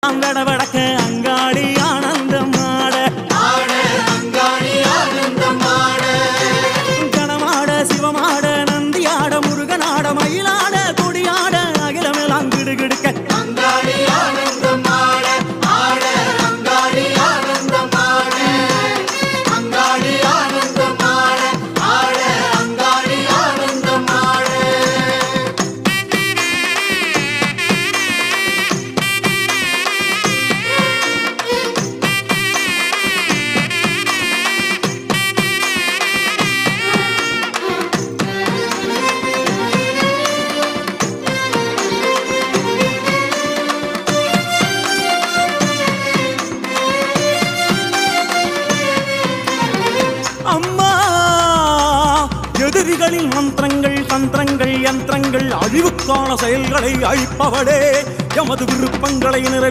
வடக்க அங்காடி ஆனந்தமாட கணமாட சிவமாட நந்தியாட முருகனாட மயிலாட கொடியாட அகிலமெல்லாம் கிடுகிடுக்க எதிரிகளின் மந்திரங்கள் தந்திரங்கள் யந்திரங்கள் அழிவுக்கான செயல்களை அழிப்பவளே எமது விருப்பங்களை நிறைவே